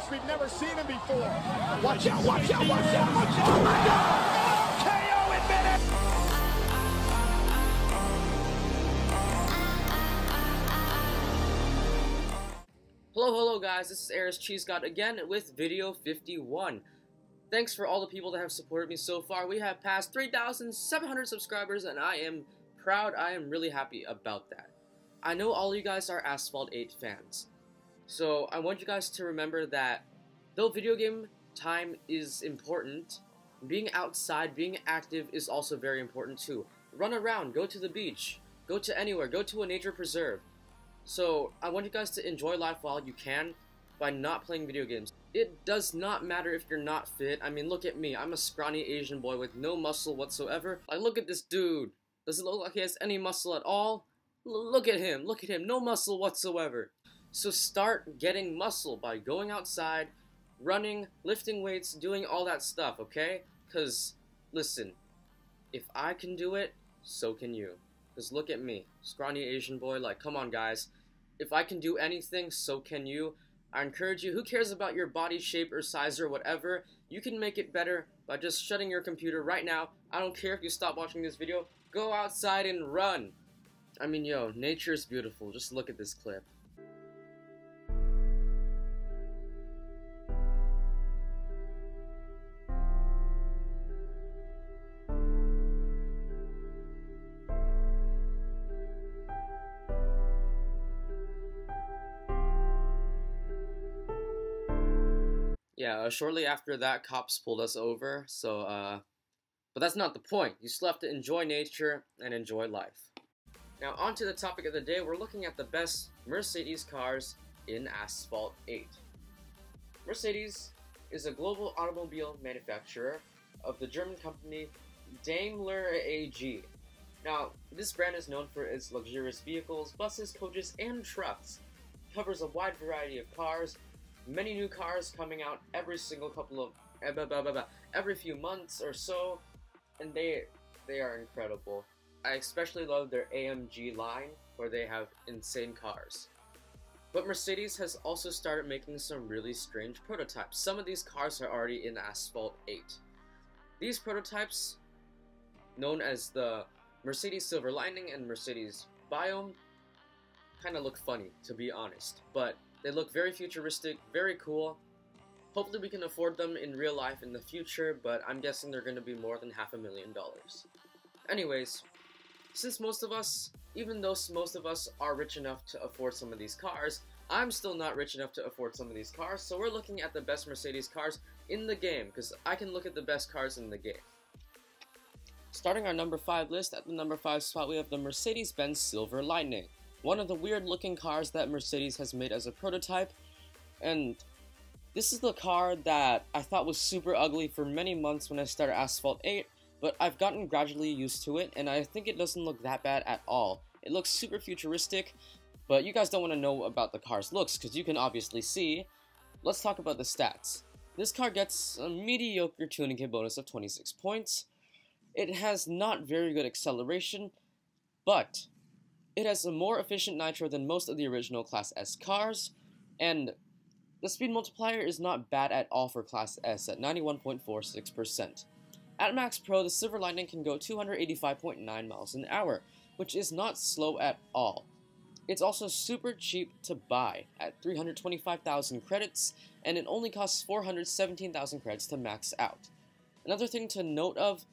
pace we've never seen him before. Watch out, watch out, watch out, watch out! Oh my God! KO in minutes! Hello guys, this is Aris Cheese God again with video 51. Thanks for all the people that have supported me so far. We have passed 3,700 subscribers and I am proud, I am really happy about that. I know all of you guys are Asphalt 8 fans, so I want you guys to remember that though video game time is important, being outside, being active is also very important too. Run around, go to the beach, go to anywhere, go to a nature preserve. So I want you guys to enjoy life while you can by not playing video games. It does not matter if you're not fit. I mean, look at me. I'm a scrawny Asian boy with no muscle whatsoever. Like, look at this dude. Does it look like he has any muscle at all? Look at him. Look at him. No muscle whatsoever. So start getting muscle by going outside, running, lifting weights, doing all that stuff, okay? Because, listen, if I can do it, so can you. Because look at me. Scrawny Asian boy. Like, come on, guys. If I can do anything, so can you. I encourage you, who cares about your body shape or size or whatever, you can make it better by just shutting your computer right now. I don't care if you stop watching this video, go outside and run. I mean, yo, nature is beautiful, just look at this clip. Yeah, shortly after that, cops pulled us over, so, but that's not the point. You still have to enjoy nature and enjoy life. Now, on to the topic of the day, we're looking at the best Mercedes cars in Asphalt 8. Mercedes is a global automobile manufacturer of the German company Daimler AG. Now, this brand is known for its luxurious vehicles, buses, coaches, and trucks. It covers a wide variety of cars. Many new cars coming out every single every few months or so, and they are incredible. I especially love their AMG line, where they have insane cars. But Mercedes has also started making some really strange prototypes. Some of these cars are already in Asphalt 8. These prototypes, known as the Mercedes Silver Lining and Mercedes Biome, kind of look funny, to be honest, but they look very futuristic, very cool. Hopefully we can afford them in real life in the future, but I'm guessing they're going to be more than $500,000. Anyways, since most of us, even though most of us are rich enough to afford some of these cars, I'm still not rich enough to afford some of these cars, so we're looking at the best Mercedes cars in the game, because I can look at the best cars in the game. Starting our number 5 list, at the number 5 spot we have the Mercedes-Benz Silver Lightning. One of the weird looking cars that Mercedes has made as a prototype, and this is the car that I thought was super ugly for many months when I started Asphalt 8, but I've gotten gradually used to it, and I think it doesn't look that bad at all. It looks super futuristic, but you guys don't want to know about the car's looks, because you can obviously see. Let's talk about the stats. This car gets a mediocre tuning kit bonus of 26 points. It has not very good acceleration, but it has a more efficient nitro than most of the original Class S cars, and the speed multiplier is not bad at all for Class S at 91.46%. At Max Pro, the Silver Lightning can go 285.9 miles an hour, which is not slow at all. It's also super cheap to buy at 325,000 credits, and it only costs 417,000 credits to max out. Another thing to note of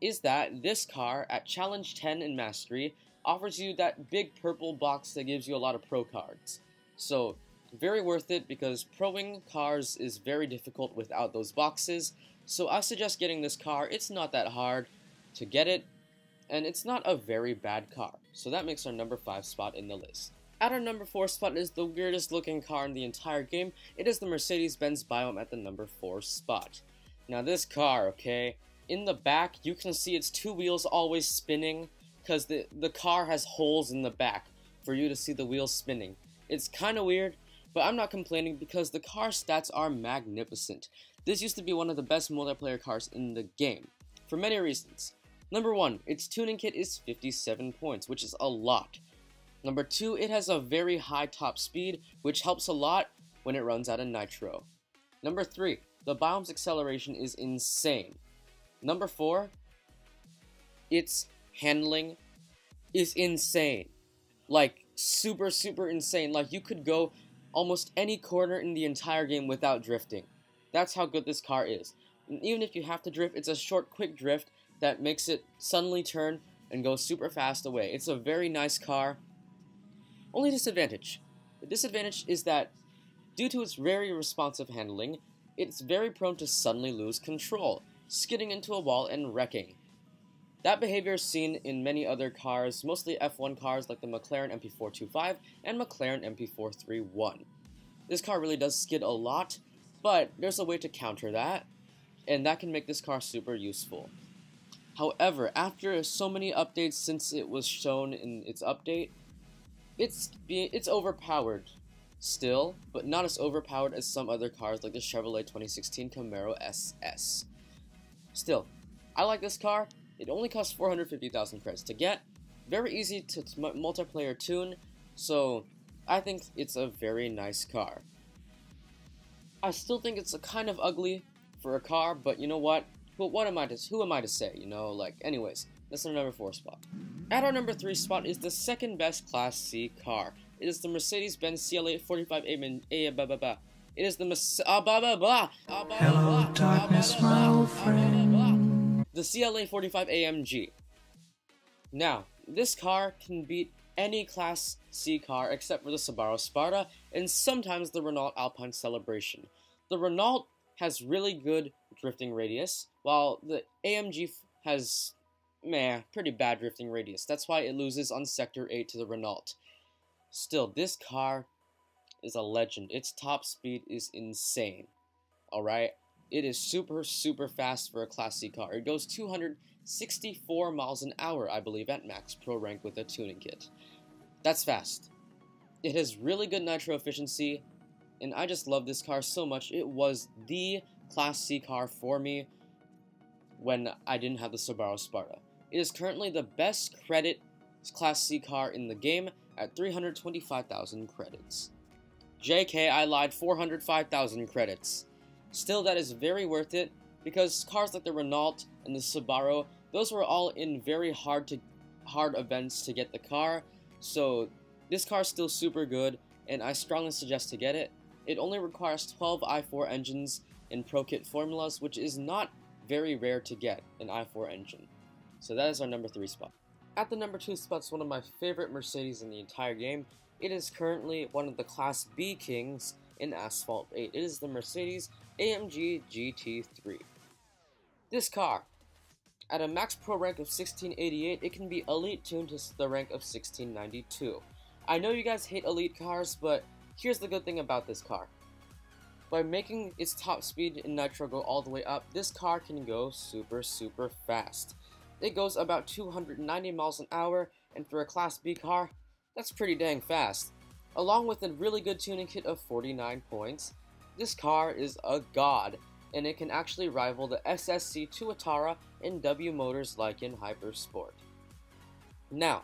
is that this car, at Challenge 10 in Mastery, offers you that big purple box that gives you a lot of pro cards. So, very worth it because proing cars is very difficult without those boxes. So I suggest getting this car. It's not that hard to get it, and it's not a very bad car. So that makes our number 5 spot in the list. At our number 4 spot is the weirdest looking car in the entire game. It is the Mercedes-Benz Biome at the number 4 spot. Now this car, okay, in the back you can see its 2 wheels always spinning, because the car has holes in the back for you to see the wheels spinning. It's kind of weird, but I'm not complaining because the car stats are magnificent. This used to be one of the best multiplayer cars in the game, for many reasons. Number 1, its tuning kit is 57 points, which is a lot. Number 2, it has a very high top speed, which helps a lot when it runs out of nitro. Number 3, the Biome's acceleration is insane. Number 4, its handling is insane. Like, super insane. Like, you could go almost any corner in the entire game without drifting. That's how good this car is. And even if you have to drift, it's a short, quick drift that makes it suddenly turn and go super fast away. It's a very nice car. Only disadvantage. The disadvantage is that, due to its very responsive handling, it's very prone to suddenly lose control, skidding into a wall and wrecking. That behavior is seen in many other cars, mostly F1 cars like the McLaren MP425 and McLaren MP431. This car really does skid a lot, but there's a way to counter that, and that can make this car super useful. However, after so many updates since it was shown in its update, it's overpowered still, but not as overpowered as some other cars like the Chevrolet 2016 Camaro SS. Still, I like this car. It only costs 450,000 credits to get, very easy to multiplayer tune, so I think it's a very nice car. I still think it's a kind of ugly for a car, but you know what? Who am I to say, you know, like, anyways, that's our number 4 spot. At our number 3 spot is the second best Class C car. It is the Mercedes-Benz CLA 45AMG. It is the Hello, darkness, my old friend. The CLA 45 AMG. Now, this car can beat any Class C car except for the Subaru Sparta and sometimes the Renault Alpine Celebration. The Renault has really good drifting radius, while the AMG has pretty bad drifting radius. That's why it loses on Sector 8 to the Renault. Still, this car is a legend. Its top speed is insane. Alright? It is super fast for a Class C car. It goes 264 miles an hour, I believe, at max pro rank with a tuning kit. That's fast. It has really good nitro efficiency, and I just love this car so much. It was the Class C car for me when I didn't have the Subaru Sparta. It is currently the best credit Class C car in the game at 325,000 credits. JK, I lied, 405,000 credits. Still, that is very worth it, because cars like the Renault and the Subaru, those were all in very hard events to get the car, so this car is still super good, and I strongly suggest to get it. It only requires 12 i4 engines in Pro Kit formulas, which is not very rare to get an i4 engine. So that is our number 3 spot. At the number 2 spot is one of my favorite Mercedes in the entire game. It is currently one of the Class B kings in Asphalt 8. It is the Mercedes AMG GT3. This car, at a max pro rank of 1688, it can be elite tuned to the rank of 1692. I know you guys hate elite cars, but here's the good thing about this car. By making its top speed in nitro go all the way up, this car can go super fast. It goes about 290 miles an hour, and for a Class B car, that's pretty dang fast. Along with a really good tuning kit of 49 points, this car is a god, and it can actually rival the SSC Tuatara and W motors like in Hypersport. Now,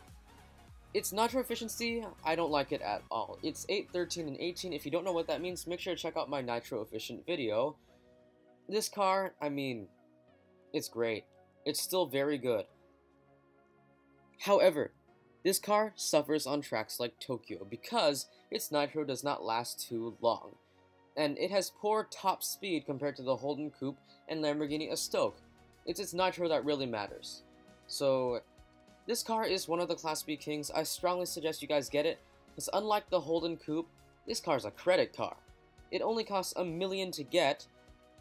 its nitro efficiency, I don't like it at all. It's 8, 13, and 18. If you don't know what that means, make sure to check out my nitro efficient video. This car, I mean, it's great. It's still very good. However, this car suffers on tracks like Tokyo because its nitro does not last too long, and it has poor top speed compared to the Holden Coupe and Lamborghini Estoque. It's its nitro that really matters. So, this car is one of the Class B kings. I strongly suggest you guys get it, because unlike the Holden Coupe, this car is a credit car. It only costs $1 million to get,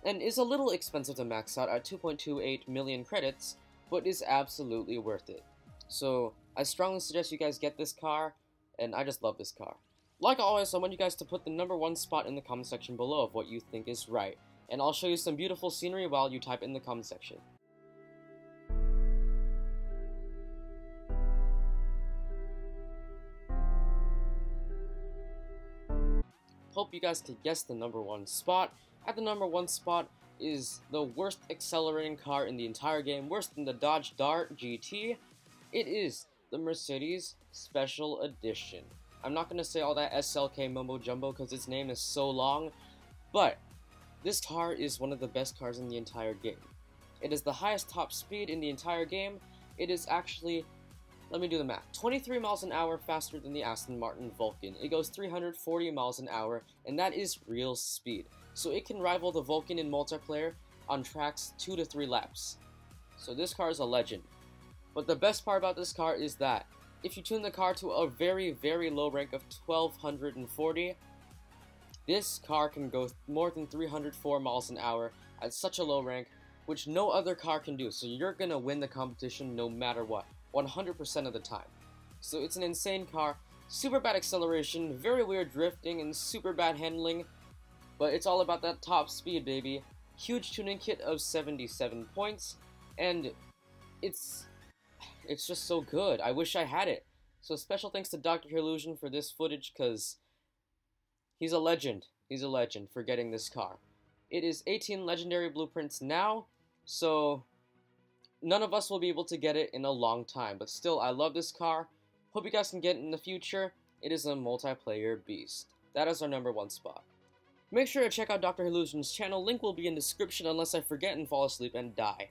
and is a little expensive to max out at 2.28 million credits, but is absolutely worth it. So, I strongly suggest you guys get this car, and I just love this car. Like always, I want you guys to put the number 1 spot in the comment section below of what you think is right, and I'll show you some beautiful scenery while you type in the comment section. Hope you guys could guess the number 1 spot. At the number 1 spot is the worst accelerating car in the entire game, worse than the Dodge Dart GT. It is the Mercedes Special Edition. I'm not going to say all that SLK mumbo jumbo because its name is so long, but This car is one of the best cars in the entire game. It is the highest top speed in the entire game. It is actually, let me do the math, 23 miles an hour faster than the Aston Martin Vulcan. It goes 340 miles an hour, and that is real speed. So it can rival the Vulcan in multiplayer on tracks 2 to 3 laps. So this car is a legend. But the best part about this car is that if you tune the car to a very, very low rank of 1240, this car can go more than 304 miles an hour at such a low rank, which no other car can do. So you're gonna win the competition no matter what, 100% of the time. So it's an insane car, super bad acceleration, very weird drifting, and super bad handling, but it's all about that top speed, baby. Huge tuning kit of 77 points, and it's just so good. I wish I had it. So special thanks to Dr. Illusion for this footage, because he's a legend. He's a legend for getting this car. It is 18 legendary blueprints now, so none of us will be able to get it in a long time. But still, I love this car. Hope you guys can get it in the future. It is a multiplayer beast. That is our #1 spot. Make sure to check out Dr. Illusion's channel. Link will be in the description unless I forget and fall asleep and die.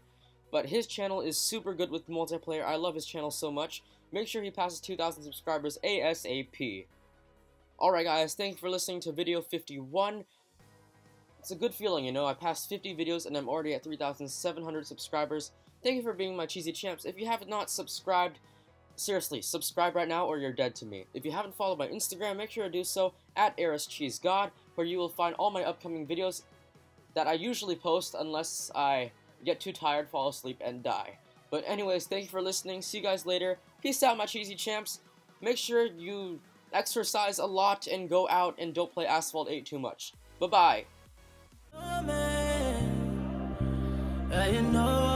But his channel is super good with multiplayer. I love his channel so much. Make sure he passes 2,000 subscribers ASAP. Alright guys, thank you for listening to video 51. It's a good feeling, you know. I passed 50 videos and I'm already at 3,700 subscribers. Thank you for being my cheesy champs. If you have not subscribed, seriously, subscribe right now or you're dead to me. If you haven't followed my Instagram, make sure to do so at ArisCheeseGod, where you will find all my upcoming videos that I usually post unless I get too tired, fall asleep, and die. But anyways, thank you for listening. See you guys later. Peace out, my cheesy champs. Make sure you exercise a lot and go out and don't play Asphalt 8 too much. Bye-bye. You know